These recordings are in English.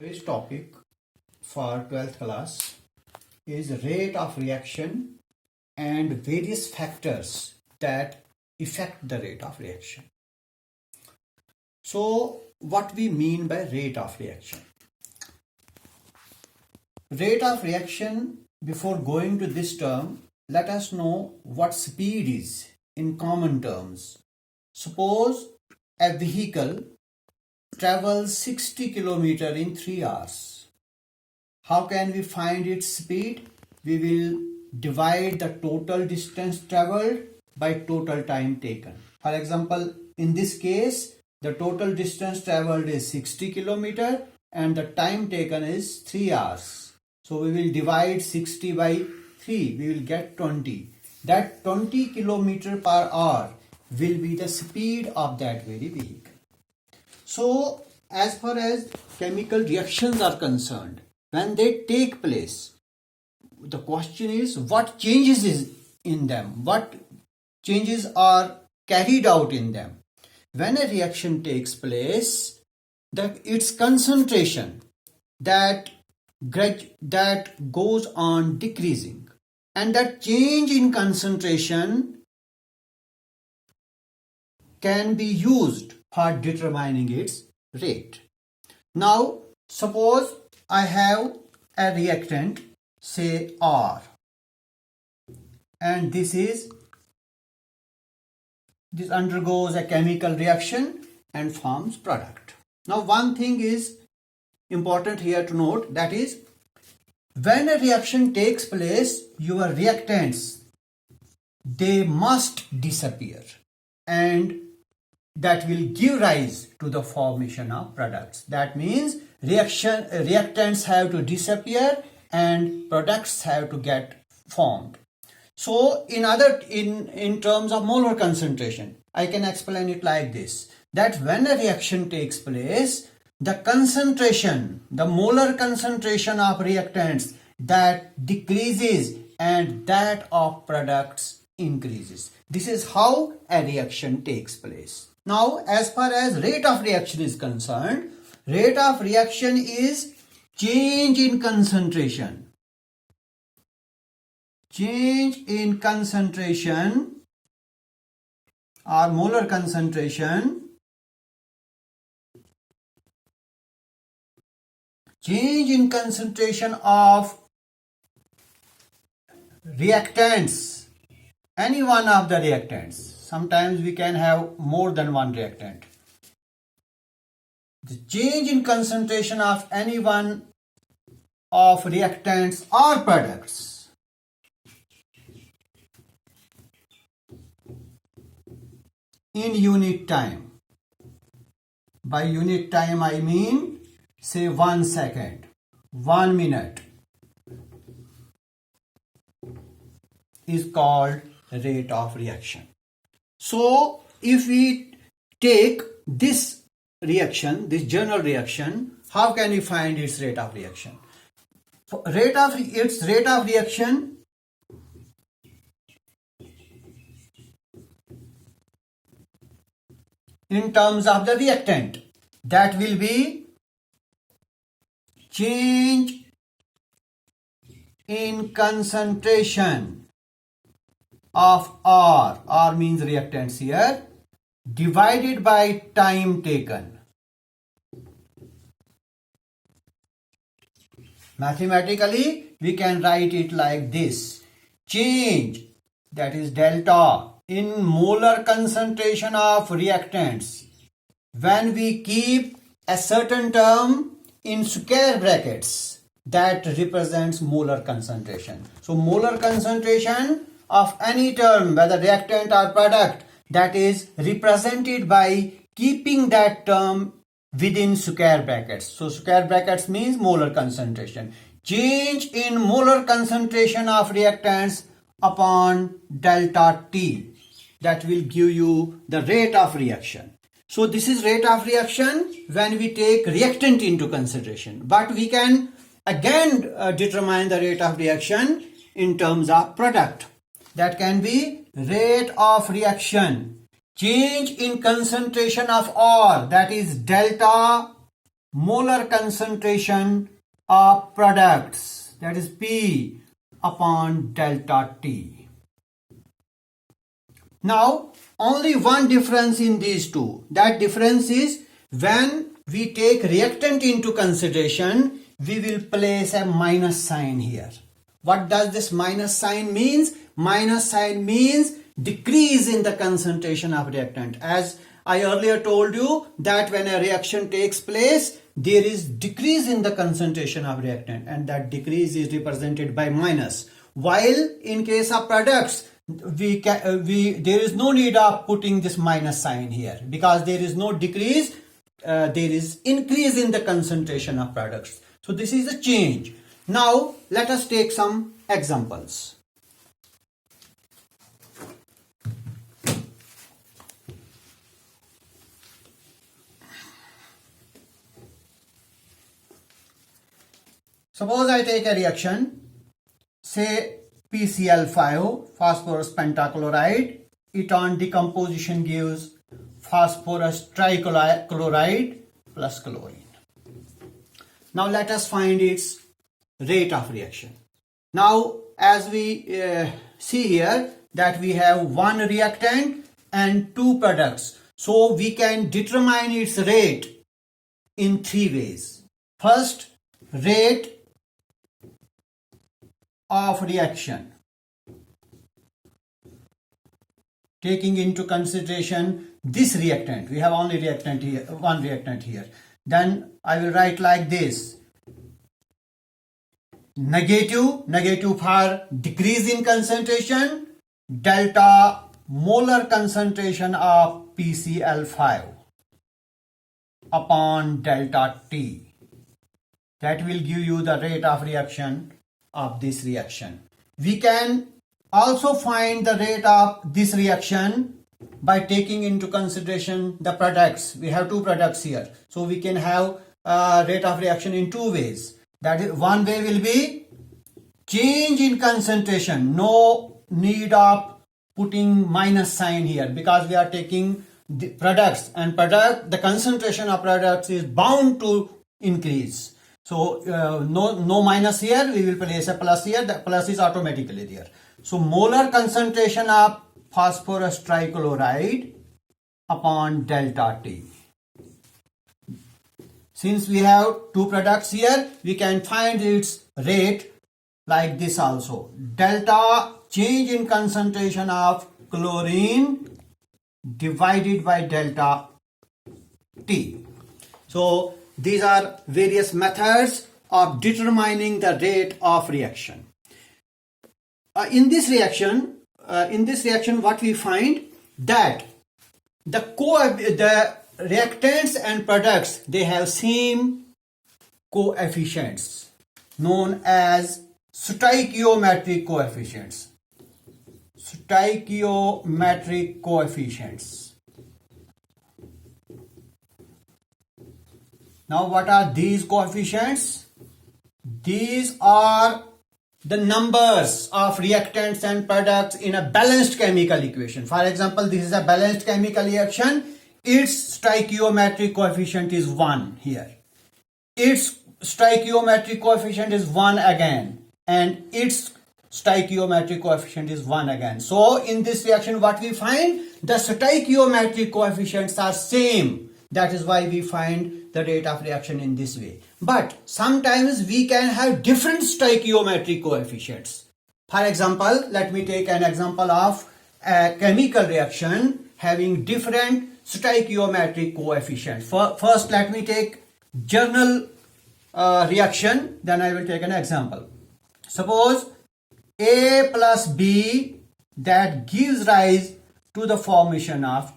Today's topic for 12th class is rate of reaction and various factors that affect the rate of reaction. So, what we mean by rate of reaction? Rate of reaction, before going to this term, let us know what speed is in common terms. Suppose a vehicle travels 60 km in 3 hours. How can we find its speed? We will divide the total distance traveled by total time taken. For example, in this case, the total distance traveled is 60 km and the time taken is 3 hours. So we will divide 60 by 3. We will get 20. That 20 km per hour will be the speed of that very vehicle. So, as far as chemical reactions are concerned, when they take place, the question is what changes is in them, what changes are carried out in them. When a reaction takes place, its concentration that goes on decreasing, and that change in concentration can be used for determining its rate. Now, suppose I have a reactant, say R, and this undergoes a chemical reaction and forms product. Now, one thing is important here to note, that is, when a reaction takes place, your reactants, they must disappear, and that will give rise to the formation of products. That means reactants have to disappear and products have to get formed. So in terms of molar concentration, I can explain it like this, that when a reaction takes place, the concentration, the molar concentration of reactants, that decreases and that of products increases. This is how a reaction takes place. Now, as far as rate of reaction is concerned, rate of reaction is change in concentration. Change in concentration or molar concentration. Change in concentration of reactants, any one of the reactants. Sometimes we can have more than one reactant. The change in concentration of any one of reactants or products in unit time. By unit time I mean, say 1 second, 1 minute, is called rate of reaction. So, if we take this reaction, this general reaction, how can we find its rate of reaction? Its rate of reaction in terms of the reactant, that will be change in concentration of R means reactants here, divided by time taken. Mathematically, we can write it like this: change, that is delta, in molar concentration of reactants, when we keep a certain term in square brackets, that represents molar concentration. So, molar concentration of any term, whether reactant or product, that is represented by keeping that term within square brackets. So square brackets means molar concentration. Change in molar concentration of reactants upon delta T, that will give you the rate of reaction. So this is rate of reaction when we take reactant into consideration. But we can again determine the rate of reaction in terms of product. That can be rate of reaction, change in concentration of R, that is delta molar concentration of products, that is P upon delta T. Now, only one difference in these two. That difference is when we take reactant into consideration, we will place a minus sign here. What does this minus sign means? Minus sign means decrease in the concentration of reactant. As I earlier told you that when a reaction takes place, there is decrease in the concentration of reactant, and that decrease is represented by minus. While in case of products, there is no need of putting this minus sign here, because there is no decrease, there is increase in the concentration of products. So this is a change. Now let us take some examples. Suppose I take a reaction, say PCl5, phosphorus pentachloride, it on decomposition gives phosphorus trichloride plus chlorine. Now let us find its rate of reaction. Now as we see here that we have one reactant and two products, so we can determine its rate in three ways. First, rate of reaction, taking into consideration this reactant. We have only reactant here, one reactant here. Then I will write like this: negative for decrease in concentration, delta molar concentration of PCl5 upon delta T. That will give you the rate of reaction of this reaction. We can also find the rate of this reaction by taking into consideration the products. We have two products here, so we can have rate of reaction in two ways. That is, one way will be change in concentration. No need of putting minus sign here, because we are taking the products, and the concentration of products is bound to increase. So no minus here, we will place a plus here, the plus is automatically there. So molar concentration of phosphorus trichloride upon delta T. Since we have two products here, we can find its rate like this also. Delta change in concentration of chlorine divided by delta T. So these are various methods of determining the rate of reaction. In this reaction, what we find that the reactants and products, they have same coefficients known as stoichiometric coefficients. Stoichiometric coefficients. Now what are these coefficients? These are the numbers of reactants and products in a balanced chemical equation. For example, this is a balanced chemical reaction. Its stoichiometric coefficient is 1 here. Its stoichiometric coefficient is 1 again. And its stoichiometric coefficient is 1 again. So in this reaction, what we find? The stoichiometric coefficients are same. That is why we find the rate of reaction in this way. But sometimes we can have different stoichiometric coefficients. For example, let me take an example of a chemical reaction having different stoichiometric coefficients. First, let me take general reaction, then I will take an example. Suppose A plus B, that gives rise to the formation of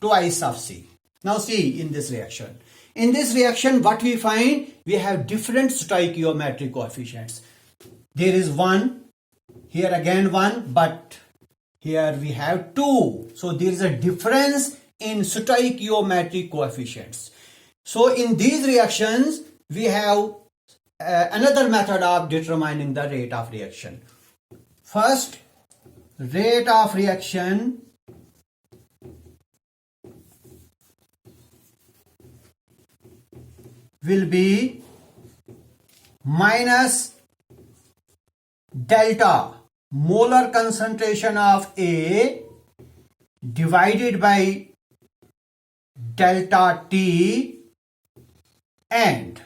twice of C. Now see in this reaction. In this reaction, what we find? We have different stoichiometric coefficients. There is 1, here again 1, but here we have 2. So there is a difference in stoichiometric coefficients. So in these reactions, we have another method of determining the rate of reaction. First, rate of reaction will be minus delta molar concentration of A divided by delta T. And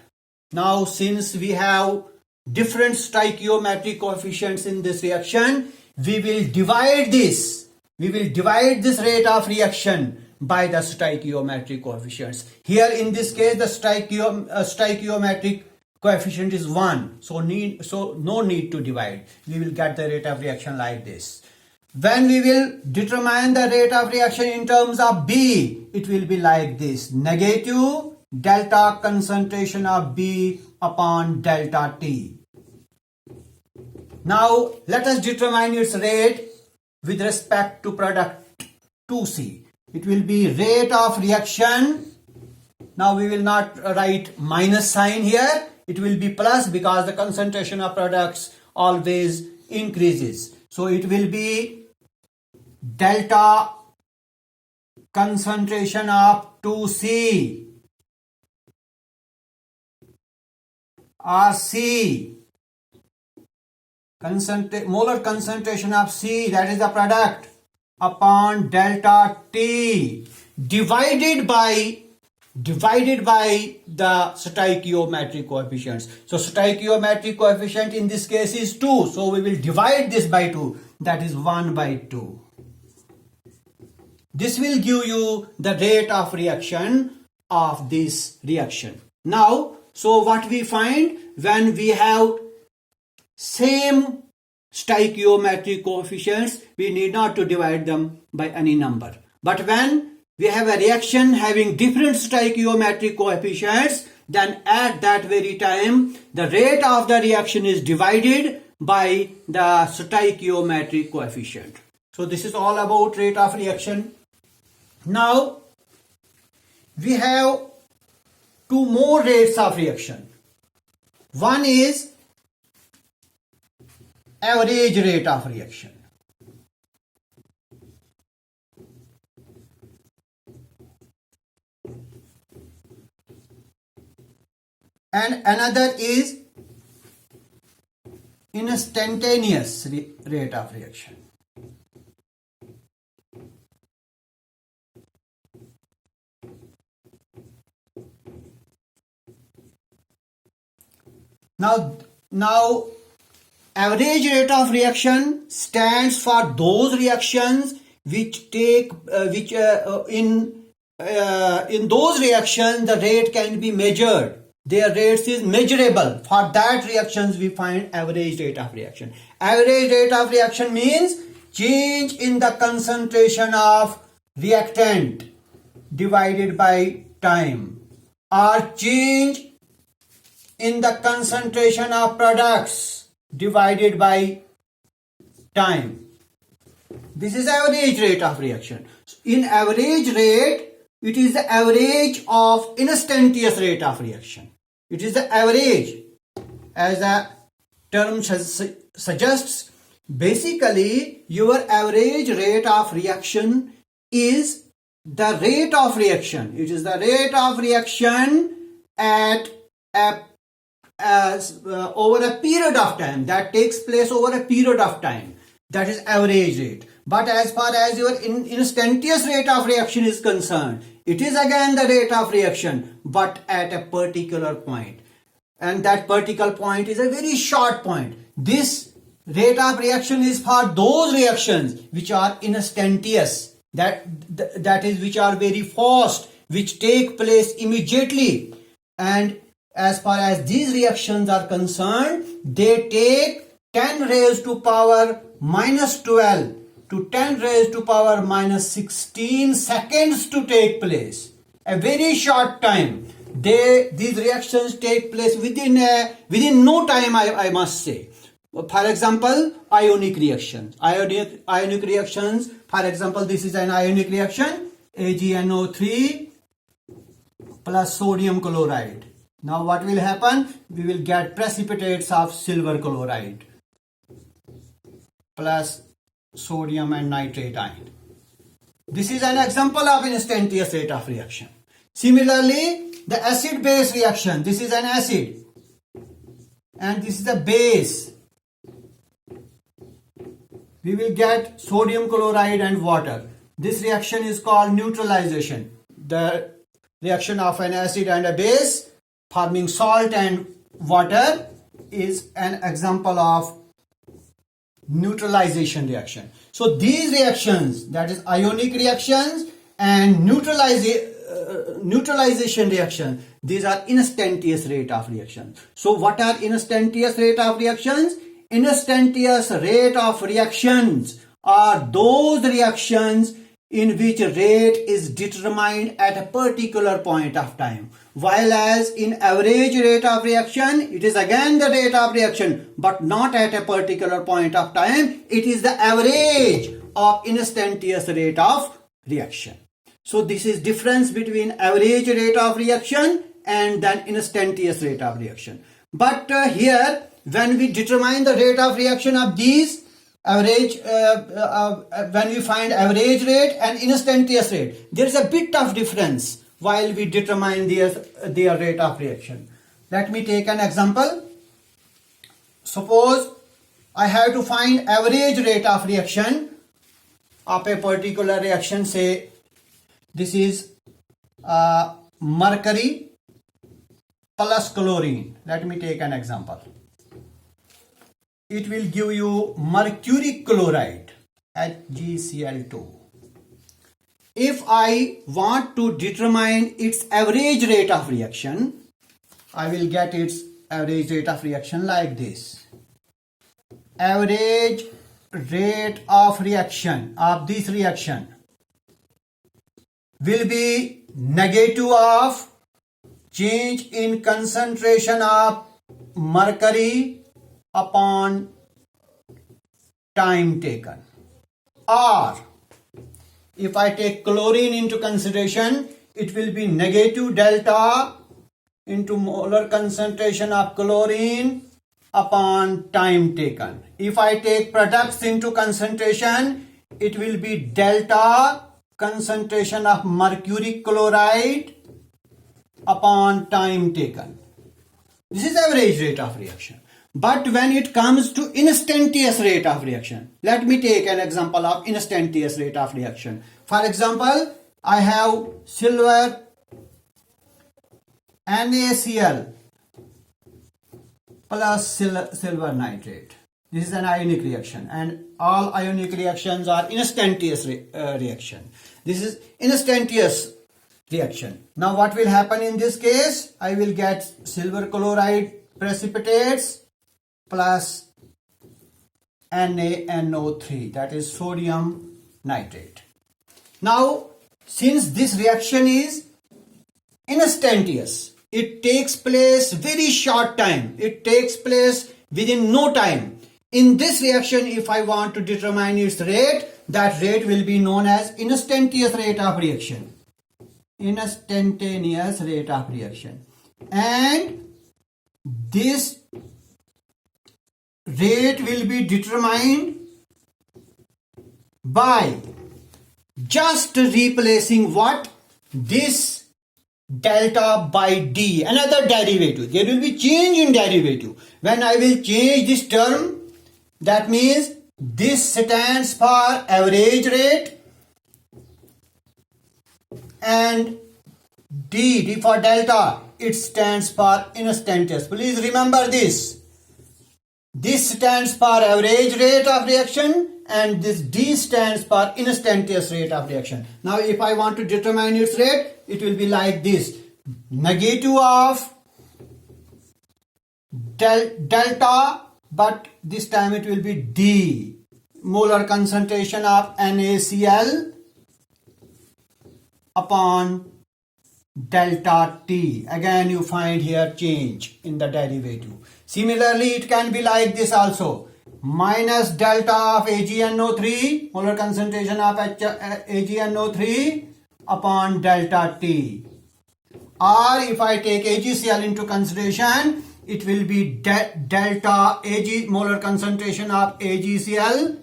now, since we have different stoichiometric coefficients in this reaction, we will divide this rate of reaction by the stoichiometric coefficients. Here in this case, the stoichiometric coefficient is 1, so no need to divide. We will get the rate of reaction like this. When we will determine the rate of reaction in terms of B, it will be like this: negative delta concentration of B upon delta T. Now let us determine its rate with respect to product 2C. It will be rate of reaction. Now we will not write minus sign here. It will be plus because the concentration of products always increases. So it will be delta concentration of 2C or C, molar concentration of C, that is the product, upon delta T divided by the stoichiometric coefficients. So stoichiometric coefficient in this case is 2. So we will divide this by 2. That is 1 by 2. This will give you the rate of reaction of this reaction. Now, so what we find, when we have same stoichiometric coefficients, we need not to divide them by any number. But when we have a reaction having different stoichiometric coefficients, then at that very time, the rate of the reaction is divided by the stoichiometric coefficient. So this is all about rate of reaction. Now, we have two more rates of reaction. One is average rate of reaction. And another is instantaneous rate of reaction. Now, average rate of reaction stands for those reactions which take in those reactions the rate can be measured. Their rates is measurable. For that reactions we find average rate of reaction. Average rate of reaction means change in the concentration of reactant divided by time, or change in the concentration of products divided by time. This is average rate of reaction. In average rate, it is the average of instantaneous rate of reaction. It is the average, as the term suggests. Basically, your average rate of reaction is the rate of reaction. It is the rate of reaction at over a period of time, that takes place over a period of time. That is average rate. But as far as your instantaneous rate of reaction is concerned, it is again the rate of reaction, but at a particular point. And that particular point is a very short point. This rate of reaction is for those reactions which are instantaneous, that is, which are very fast, which take place immediately. And as far as these reactions are concerned, they take 10 raised to power minus 12 to 10 raised to power minus 16 seconds to take place. A very short time. These reactions take place within no time, I must say. For example, ionic reactions. Ionic reactions, for example, this is an ionic reaction, AgNO3 plus sodium chloride. Now what will happen? We will get precipitates of silver chloride plus sodium and nitrate ion. This is an example of instantaneous rate of reaction. Similarly, the acid-base reaction, this is an acid and this is a base. We will get sodium chloride and water. This reaction is called neutralization. The reaction of an acid and a base forming salt and water is an example of neutralization reaction. So these reactions, that is ionic reactions and neutralization reaction, these are instantaneous rate of reaction. So what are instantaneous rate of reactions? Instantaneous rate of reactions are those reactions in which rate is determined at a particular point of time. While as in average rate of reaction, it is again the rate of reaction, but not at a particular point of time. It is the average of instantaneous rate of reaction. So this is difference between average rate of reaction and then instantaneous rate of reaction. But here, when we determine the rate of reaction of these, average, when we find average rate and instantaneous rate, there is a bit of difference while we determine their rate of reaction. Let me take an example. Suppose I have to find average rate of reaction of a particular reaction. Say this is mercury plus chlorine. Let me take an example. It will give you mercuric chloride, HgCl2. If I want to determine its average rate of reaction, I will get its average rate of reaction like this. Average rate of reaction of this reaction will be negative of change in concentration of mercury upon time taken. Or if I take chlorine into consideration, it will be negative delta into molar concentration of chlorine upon time taken. If I take products into concentration, it will be delta concentration of mercuric chloride upon time taken. This is average rate of reaction. But when it comes to instantaneous rate of reaction, let me take an example of instantaneous rate of reaction. For example, I have silver NaCl plus silver nitrate. This is an ionic reaction, and all ionic reactions are instantaneous reaction. This is instantaneous reaction. Now what will happen in this case? I will get silver chloride precipitates plus NaNO3, that is sodium nitrate. Now, since this reaction is instantaneous, it takes place very short time. It takes place within no time. In this reaction, if I want to determine its rate, that rate will be known as instantaneous rate of reaction. Instantaneous rate of reaction. And this rate will be determined by just replacing what? This delta by d, another derivative. There will be change in derivative. When I will change this term, that means this stands for average rate and d for delta, it stands for instantaneous. Please remember this. This stands for average rate of reaction and this D stands for instantaneous rate of reaction. Now if I want to determine its rate, it will be like this. Negative of delta, but this time it will be D. Molar concentration of NaCl upon delta T. Again you find here change in the derivative. Similarly, it can be like this also. Minus delta of AgNO3, molar concentration of AgNO3 upon delta T. Or if I take AgCl into consideration, it will be delta Ag, molar concentration of AgCl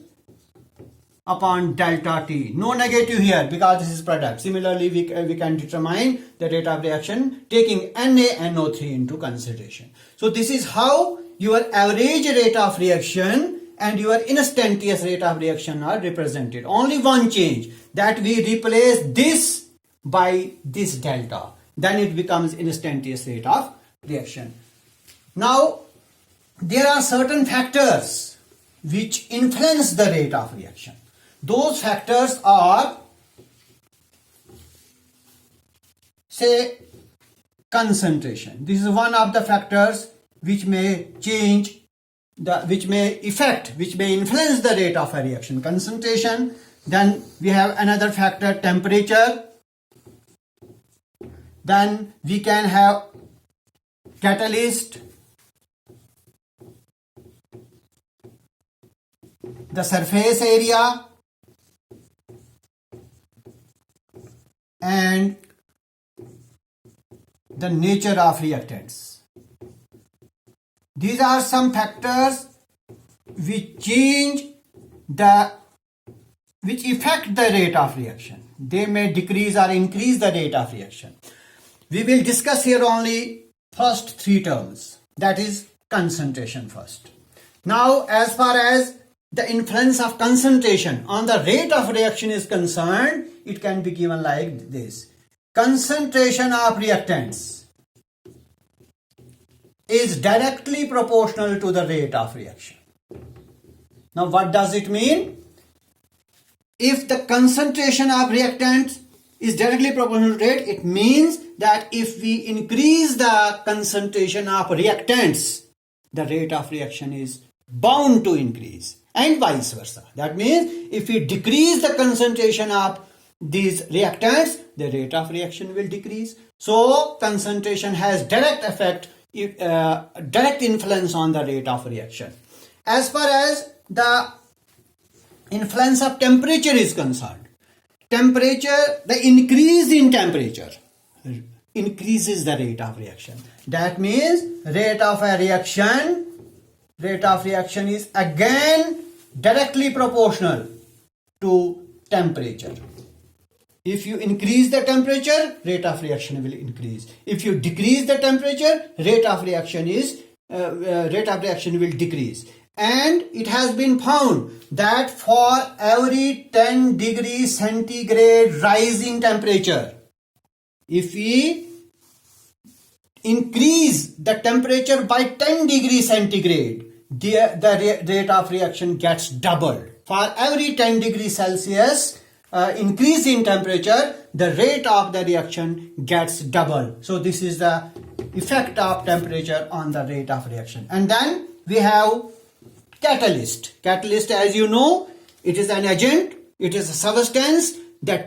upon delta T. No negative here because this is product. Similarly, we can determine the rate of reaction taking NaNO3 into consideration. So this is how your average rate of reaction and your instantaneous rate of reaction are represented. Only one change, that we replace this by this delta. Then it becomes instantaneous rate of reaction. Now, there are certain factors which influence the rate of reaction. Those factors are, say, concentration. This is one of the factors which may change which may influence the rate of a reaction. Concentration. Then we have another factor, temperature. Then we can have catalyst, the surface area, and the nature of reactants. These are some factors which affect the rate of reaction. They may decrease or increase the rate of reaction. We will discuss here only first three terms, that is concentration first. Now, as far as the influence of concentration on the rate of reaction is concerned, it can be given like this. Concentration of reactants is directly proportional to the rate of reaction. Now, what does it mean? If the concentration of reactants is directly proportional to rate, it means that if we increase the concentration of reactants, the rate of reaction is bound to increase, and vice versa. That means if we decrease the concentration of these reactants, the rate of reaction will decrease. So concentration has direct influence on the rate of reaction. As far as the influence of temperature is concerned, the increase in temperature increases the rate of reaction. That means rate of reaction is again directly proportional to temperature. If you increase the temperature, rate of reaction will increase. If you decrease the temperature, rate of reaction will decrease. And it has been found that for every 10 degrees centigrade rise in temperature, if we increase the temperature by 10 degrees centigrade, the rate of reaction gets doubled. For every 10 degrees Celsius increase in temperature, the rate of the reaction gets doubled. So this is the effect of temperature on the rate of reaction. And then we have catalyst. Catalyst, as you know, it is an agent, it is a substance that